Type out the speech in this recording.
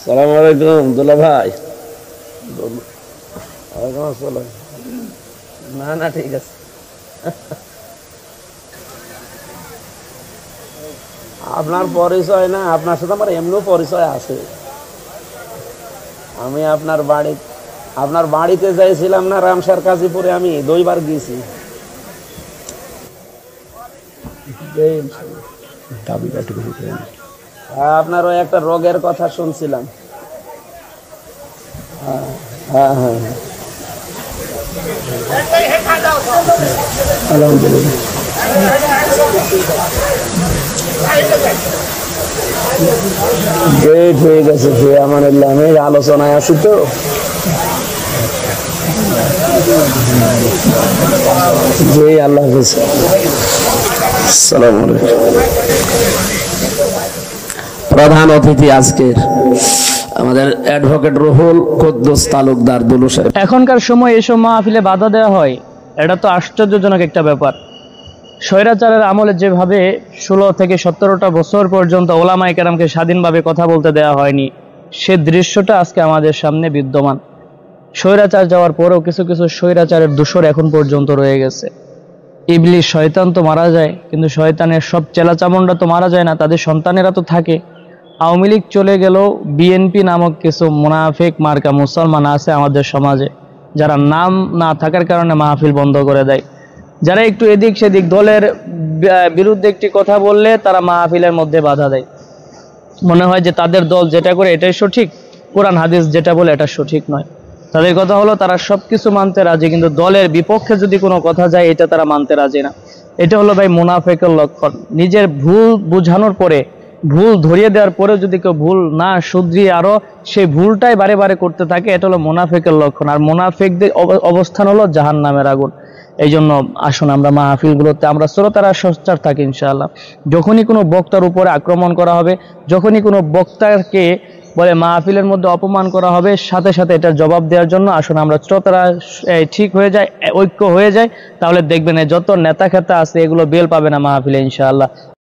সালামু আলাইকুম দুলা ভাই। ওয়ালাইকুম আসসালাম। না না ঠিক আছে। আপনার পরিচয় না, আপনার সাথে আমার এমনিও পরিচয় আছে। আমি আপনার বাড়িতে যাইছিলাম না রামসার কাজীপুরে, আমি 2 বার গেছি। আপনার ওই একটা রোগের কথা শুনছিলাম। হ্যাঁ হ্যাঁ হ্যাঁ, আলহামদুলিল্লাহ। ঠিক আছে, আমি আলোচনায় আছি তো। জি আল্লাহ হাফেজ। আসসালামু আলাইকুম। প্রধান অতিথি আজকের আমাদের অ্যাডভোকেট রুহুল কুদ্দুস তালুকদার দুলু সাহেব। এখনকার সময় এসব মাহফিলে বাধা দেওয়া হয়, এটা তো আশ্চর্যজনক একটা ব্যাপার। স্বৈরাচারের আমলে যেভাবে 16 থেকে 17টা বছর পর্যন্ত ওলামায়ে কেরামকে স্বাধীনভাবে কথা বলতে দেওয়া হয়নি, সে দৃশ্যটা আজকে আমাদের সামনে বিদ্যমান। স্বৈরাচার যাওয়ার পরেও কিছু কিছু স্বৈরাচারের দোসর এখন পর্যন্ত রয়ে গেছে। ইবলিস শয়তান তো মারা যায়, কিন্তু শয়তানের সব চেলাচামুন্ডা তো মারা যায় না, তাদের সন্তানেরা তো থাকে। আওয়ামী লীগ চলে গেলেও বিএনপি নামক কিছু মুনাফিক মার্কা মুসলমান আছে আমাদের সমাজে, যারা নাম না থাকার কারণে মাহফিল বন্ধ করে দেয়। যারা একটু এদিক সেদিক দলের বিরুদ্ধে একটি কথা বললে তারা মাহফিলের মধ্যে বাধা দেয়। মনে হয় যে তাদের দল যেটা করে এটাই সঠিক, কোরআন হাদিস যেটা বলে এটা সঠিক নয়। তাদের কথা হলো তারা সবকিছু মানতে রাজি, কিন্তু দলের বিপক্ষে যদি কোনো কথা যায় এটা তারা মানতে রাজি না। এটা হলো ভাই মুনাফিকের লক্ষণ। নিজের ভুল বোঝানোর পরে, ভুল ধরিয়ে দেওয়ার পরেও যদি কেউ ভুল না শুধরিয়ে আরো সেই ভুলটাই বারে বারে করতে থাকে, এটা হলো মুনাফিকের লক্ষণ। আর মুনাফিকদের অবস্থান হলো জাহান্নামের আগুন। এই জন্য আসুন আমরা মাহফিলগুলোতে আমরা শ্রোতারা সোচ্চার থাকি ইনশাআল্লাহ। যখনই কোনো বক্তার উপরে আক্রমণ করা হবে, যখনই কোনো বক্তাকে বলে মাহফিলের মধ্যে অপমান করা হবে, সাথে সাথে এটার জবাব দেওয়ার জন্য আসুন আমরা শ্রোতারা ঠিক হয়ে যায়, ঐক্য হয়ে যায়। তাহলে দেখবেন যত নেতা খেতা আছে এগুলো বেল পাবে না মাহফিলে ইনশাআল্লাহ।